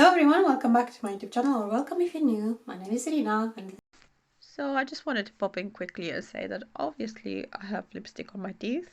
Hello everyone, welcome back to my YouTube channel, or welcome if you're new. My name is Irina and So I just wanted to pop in quickly and say that obviously I have lipstick on my teeth.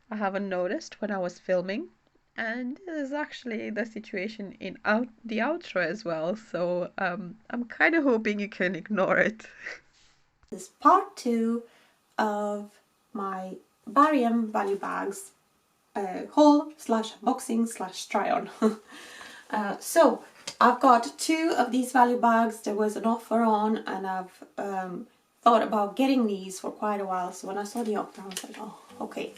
I haven't noticed when I was filming, and this is actually the situation in the outro as well, so I'm kind of hoping you can ignore it. this is part 2 of my Barium value bags haul slash unboxing slash try on. So I've got 2 of these value bags. There was an offer on and I've thought about getting these for quite a while, so when I saw the offer I was like, oh okay,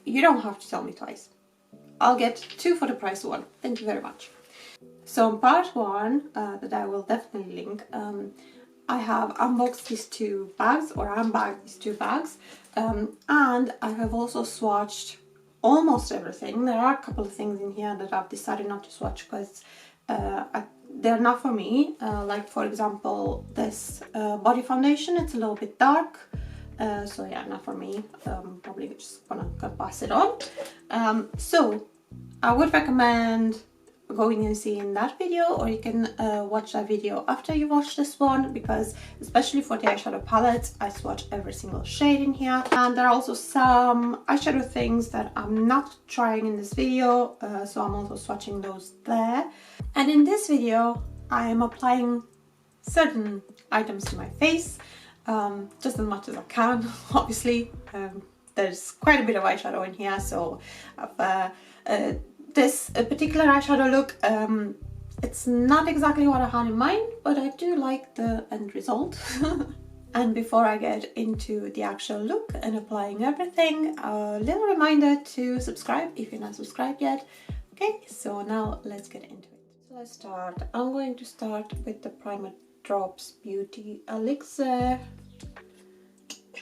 you don't have to tell me twice. I'll get 2 for the price of 1, thank you very much. So in part 1, that I will definitely link, I have unboxed these 2 bags, or unbagged these 2 bags, and I have also swatched almost everything. There are a couple of things in here that I've decided not to swatch because they're not for me, like for example this body foundation. It's a little bit dark, so yeah, not for me. Probably just gonna pass it on. So I would recommend going and seeing that video, or you can watch that video after you watch this one, because especially for the eyeshadow palettes I swatch every single shade in here, and there are also some eyeshadow things that I'm not trying in this video, so I'm also swatching those there. And in this video I am applying certain items to my face, just as much as I can. Obviously there's quite a bit of eyeshadow in here, so I've this particular eyeshadow look, it's not exactly what I had in mind, but I do like the end result. And before I get into the actual look and applying everything, a little reminder to subscribe if you're not subscribed yet. Okay, so now let's get into it. So let's start. I'm going to start with the Primer Drops Beauty Elixir.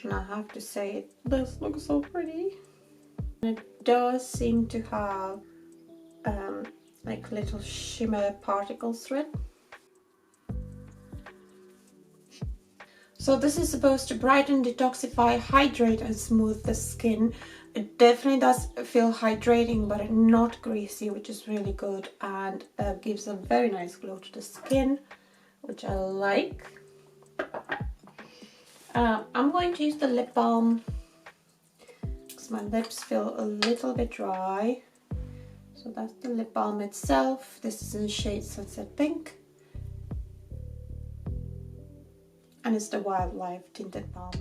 And I have to say, this looks so pretty. And it does seem to have like little shimmer particles through it. So this is supposed to brighten, detoxify, hydrate and smooth the skin. It definitely does feel hydrating, but not greasy, which is really good, and gives a very nice glow to the skin, which I like. I'm going to use the lip balm because my lips feel a little bit dry. So that's the lip balm itself. This is in the shade Sunset Pink. And it's the Wildlife Tinted Balm.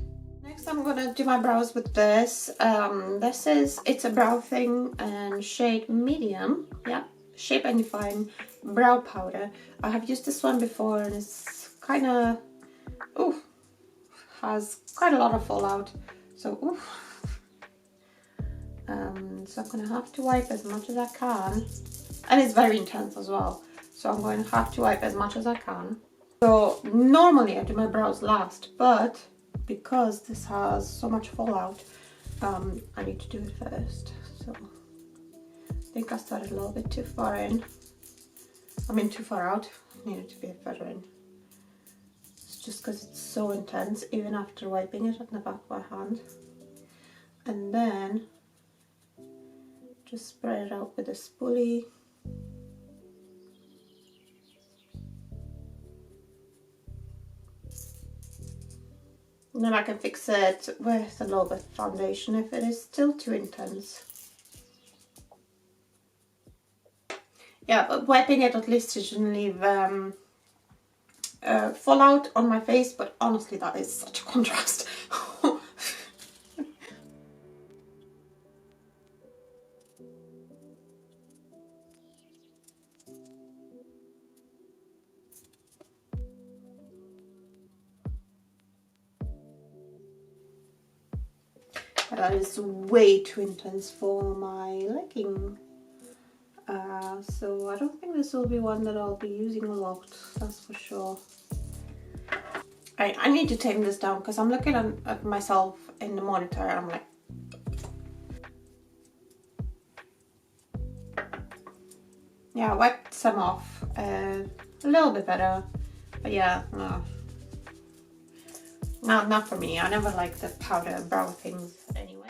Next I'm gonna do my brows with this. It's a brow thing and shade medium. Yeah, Shape and Define brow powder. I have used this one before and it's kinda, has quite a lot of fallout. So, so I'm gonna have to wipe as much as I can, and it's very intense as well, so I'm going to have to wipe as much as I can. So normally I do my brows last, but because this has so much fallout, I need to do it first. So I think I started a little bit too far in. I mean too far out. I needed to be further in. It's just because it's so intense, even after wiping it on the back of my hand. And then just spread it out with a spoolie. And then I can fix it with a little bit of foundation if it is still too intense. Yeah, but wiping it at least shouldn't leave fallout on my face, but honestly that is such a contrast. That is way too intense for my liking. So I don't think this will be one that I'll be using a lot, that's for sure. I need to tame this down because I'm looking at myself in the monitor and I'm like, yeah, I wiped some off a little bit better, but yeah, no. Not for me. I never like the powder brow things anyway.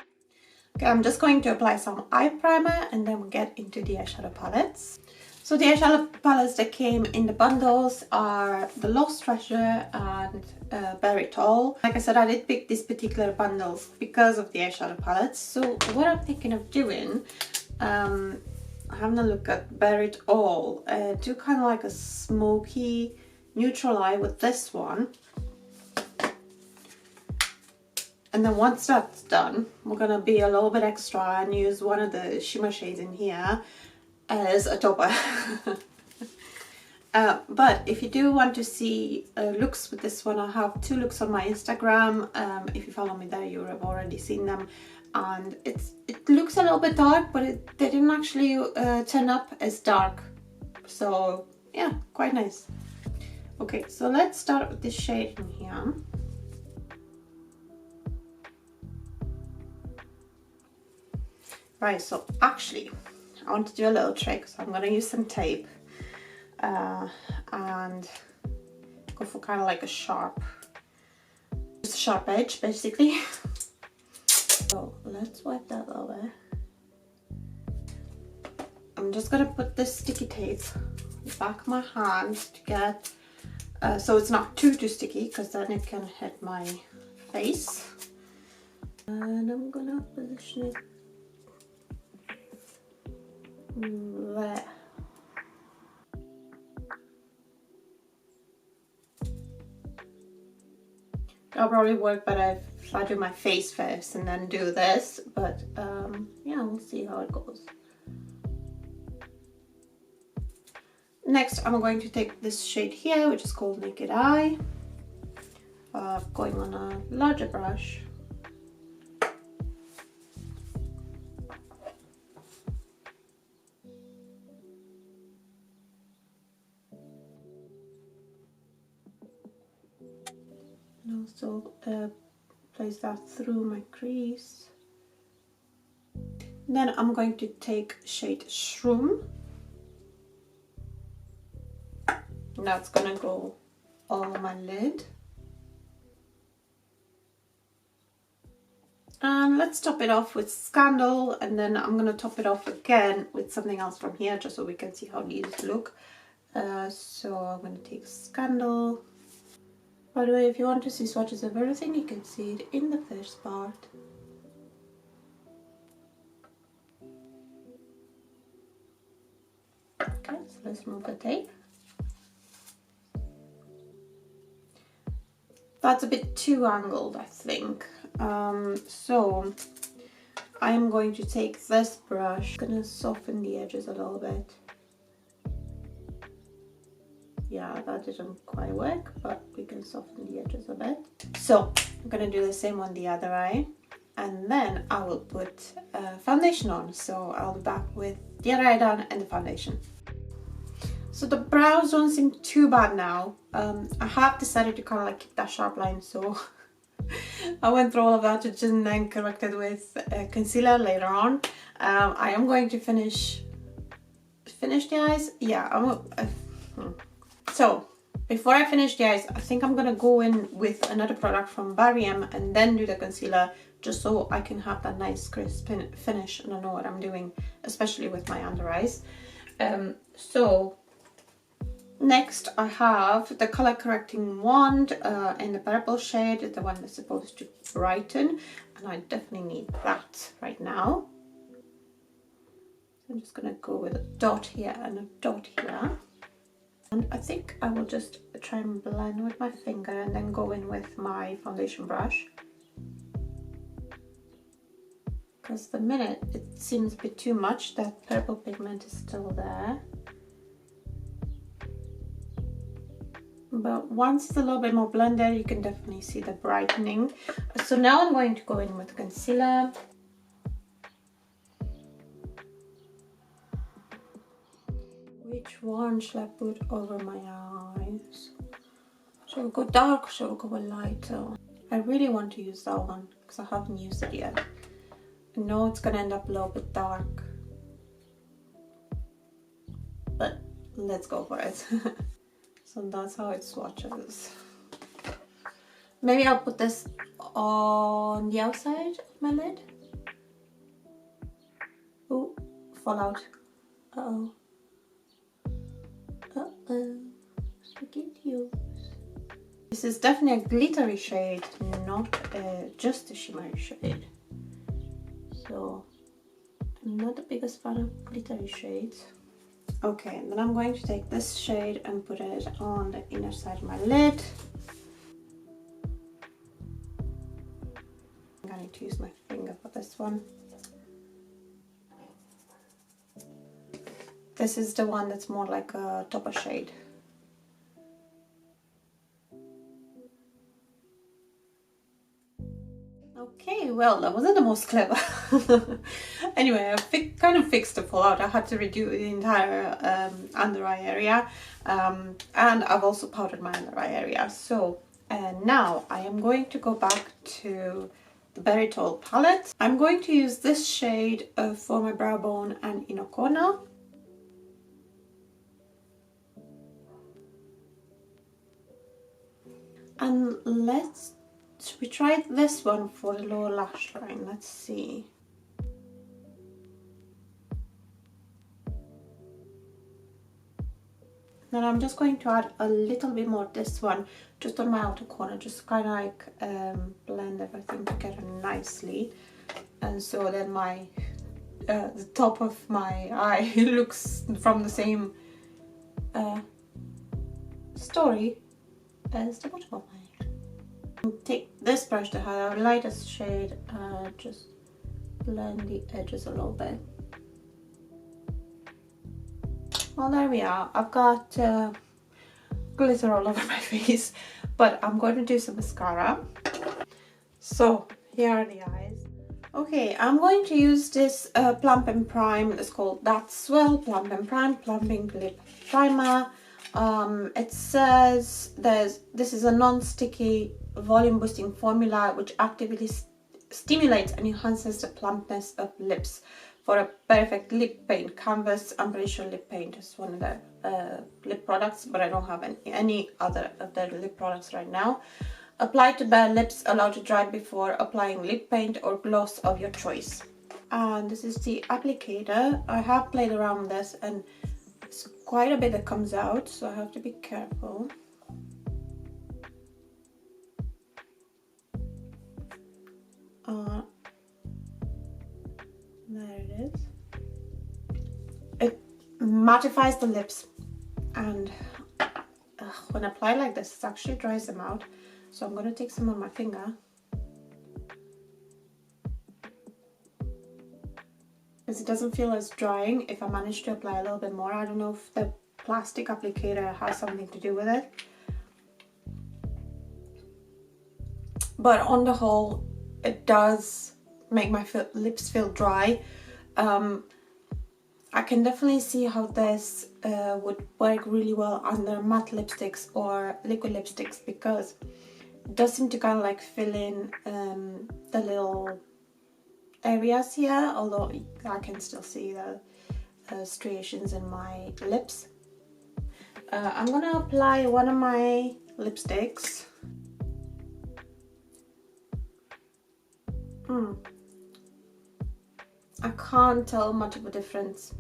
Okay, I'm just going to apply some eye primer and then we'll get into the eyeshadow palettes. So the eyeshadow palettes that came in the bundles are the Lost Treasure and Bare It All. Like I said, I did pick these particular bundles because of the eyeshadow palettes. So what I'm thinking of doing, having a look at Bare It All, do kind of like a smoky neutral eye with this one. And then once that's done, we're gonna be a little bit extra and use one of the shimmer shades in here as a topper. But if you do want to see looks with this one, I have 2 looks on my Instagram. If you follow me there, you have already seen them. And it looks a little bit dark, but they didn't actually turn up as dark. So yeah, quite nice. Okay, so let's start with this shade in here. Right, so actually, I want to do a little trick, so I'm going to use some tape and go for kind of like a sharp, just a sharp edge basically. So let's wipe that little bit. I'm just going to put this sticky tape on the back of my hand to get, so it's not too sticky, because then it can hit my face. And I'm going to position it there. That'll probably work better if I do my face first and then do this, but yeah, we'll see how it goes. Next, I'm going to take this shade here, which is called Naked Eye, going on a larger brush. And also place that through my crease. Then I'm going to take shade Shroom. And that's gonna go on my lid. And let's top it off with Scandal, and then I'm gonna top it off again with something else from here, just so we can see how these look. So I'm gonna take Scandal. By the way, if you want to see swatches of everything, you can see it in the first part. Okay, so let's remove the tape. That's a bit too angled, I think. So I'm going to take this brush, gonna soften the edges a little bit. Yeah, that didn't quite work, but we can soften the edges a bit. So I'm gonna do the same on the other eye, and then I will put foundation on. So I'll be back with the other eye done and the foundation. So the brows don't seem too bad now. I have decided to kind of like keep that sharp line, so I went through all of that and then corrected with concealer later on. I am going to finish the eyes. Yeah, so before I finish the eyes, I think I'm gonna go in with another product from Barium and then do the concealer, just so I can have that nice crisp finish and I know what I'm doing, especially with my under eyes. So next I have the color correcting wand in the purple shade, the one that's supposed to brighten, and I definitely need that right now. So I'm just gonna go with a dot here and a dot here. And I think I will just try and blend with my finger and then go in with my foundation brush. Because the minute it seems a bit too much, that purple pigment is still there. But once it's a little bit more blended, you can definitely see the brightening. So now I'm going to go in with concealer. Which one should I put over my eyes? Shall we go dark or shall we go lighter? I really want to use that one because I haven't used it yet. I know it's gonna end up a little bit dark, but let's go for it. So that's how it swatches. Maybe I'll put this on the outside of my lid. Oh, fallout. Uh-oh. Spaghettios. This is definitely a glittery shade, not just a shimmery shade. So I'm not the biggest fan of glittery shades. Okay, then I'm going to take this shade and put it on the inner side of my lid. I'm going to use my finger for this one. This is the one that's more like a topper shade. Okay, well, that wasn't the most clever. Anyway, I kind of fixed the fallout. I had to redo the entire under eye area, and I've also powdered my under eye area. So now I am going to go back to the Berry Tall palette. I'm going to use this shade for my brow bone and inner corner. And we tried this one for the lower lash line. Let's see. Then I'm just going to add a little bit more of this one just on my outer corner, just kind of like blend everything together nicely. And so then my the top of my eye looks from the same story as the bottom of my eye. Take this brush to have a lightest shade and just blend the edges a little bit. Well, there we are. I've got glitter all over my face, but I'm going to do some mascara. So here are the eyes. Okay, I'm going to use this Plumping Prime. It's called Swell Plumping Prime, Plumping Lip Primer. It says this is a non-sticky volume boosting formula which actively stimulates and enhances the plumpness of lips for a perfect lip paint canvas. I'm pretty sure lip paint is one of the lip products, but I don't have any other of the lip products right now. Apply to bare lips, allow to dry before applying lip paint or gloss of your choice. And this is the applicator. I have played around with this and it's quite a bit that comes out, so I have to be careful. There it is. It mattifies the lips, and when applied like this, it actually dries them out. So I'm going to take some on my finger. Because it doesn't feel as drying if I manage to apply a little bit more. I don't know if the plastic applicator has something to do with it. But on the whole, it does make my lips feel dry. I can definitely see how this would work really well under matte lipsticks or liquid lipsticks, because it does seem to kind of like fill in the little areas here, although I can still see the striations in my lips. I'm gonna apply one of my lipsticks. I can't tell much of a difference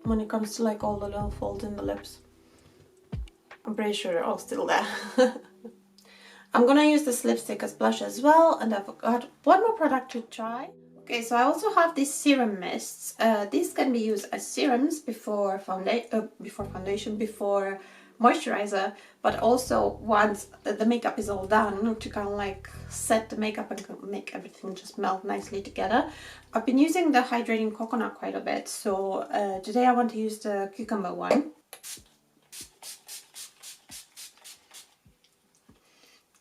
when it comes to like all the little folds in the lips. I'm pretty sure they're all still there. I'm gonna use this lipstick as blush as well, and I've got one more product to try. Okay, so I also have these serum mists. These can be used as serums before foundation, before moisturizer, but also once the makeup is all done, to kind of like set the makeup and make everything just melt nicely together. I've been using the Hydrating Coconut quite a bit, so today I want to use the cucumber one.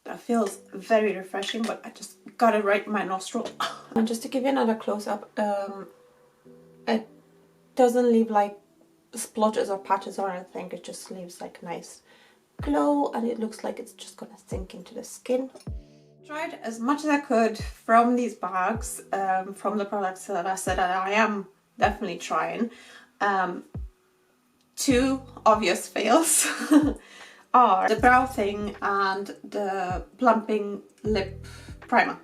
That feels very refreshing, but I just got it right in my nostril. And just to give you another close-up, it doesn't leave like splotches or patches or anything. It just leaves like a nice glow, and it looks like it's just gonna sink into the skin. Tried as much as I could from these bags, from the products that I said I am definitely trying. Two obvious fails are the Brow Thing and the Plumping Lip Primer.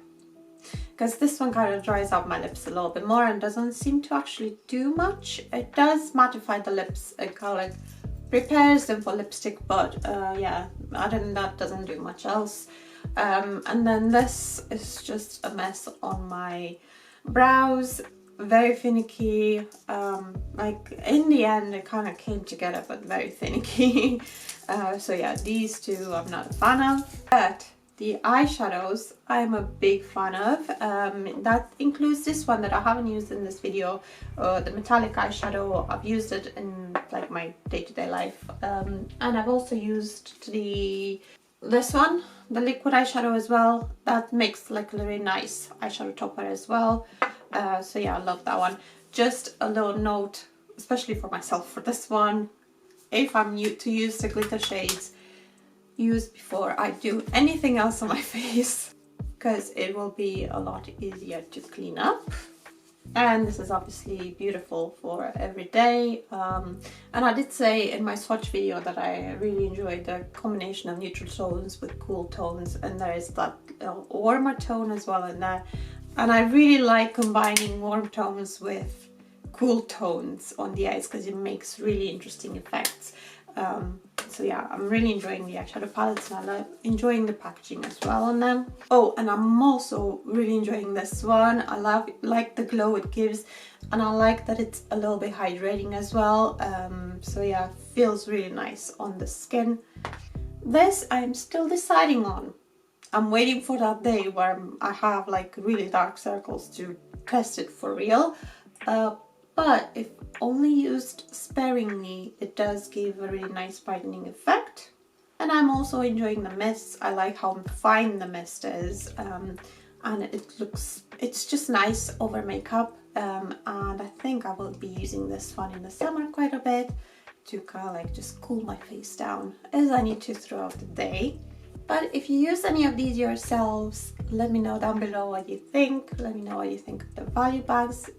because this one kind of dries out my lips a little bit more and doesn't seem to actually do much. It does mattify the lips, it kind of like prepares them for lipstick, but yeah, other than that, doesn't do much else. And then this is just a mess on my brows, very finicky. Like in the end it kind of came together, but very finicky. So yeah, these two I'm not a fan of. But the eyeshadows I'm a big fan of. That includes this one that I haven't used in this video, the metallic eyeshadow. I've used it in like my day-to-day life, and I've also used this one, the liquid eyeshadow as well. That makes like a really nice eyeshadow topper as well. So yeah, I love that one. Just a little note, especially for myself, for this one, if I'm new to use the glitter shades, use before I do anything else on my face, because it will be a lot easier to clean up. And this is obviously beautiful for every day. And I did say in my swatch video that I really enjoyed the combination of neutral tones with cool tones, and there is that warmer tone as well in there. And I really like combining warm tones with cool tones on the eyes because it makes really interesting effects. So yeah, I'm really enjoying the eyeshadow palettes, and I love enjoying the packaging as well on them. Oh, and I'm also really enjoying this one. I like the glow it gives, and I like that it's a little bit hydrating as well. So yeah, feels really nice on the skin. This I'm still deciding on. I'm waiting for that day where I have like really dark circles to test it for real. But if only used sparingly, it does give a really nice brightening effect. And I'm also enjoying the mist. I like how fine the mist is, and it's just nice over makeup. And I think I will be using this one in the summer quite a bit to kind of like just cool my face down as I need to throughout the day. But if you use any of these yourselves, let me know down below what you think. Let me know what you think of the value bags.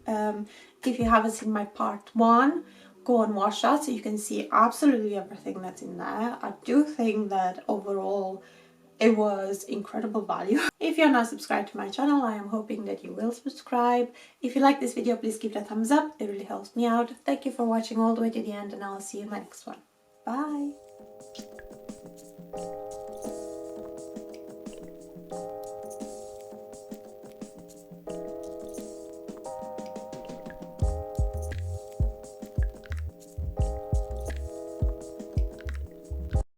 If you haven't seen my part 1, go and watch that so you can see absolutely everything that's in there. I do think that overall it was incredible value. If you're not subscribed to my channel, I am hoping that you will subscribe. If you like this video, please give it a thumbs up. It really helps me out. Thank you for watching all the way to the end, and I'll see you in my next one. Bye!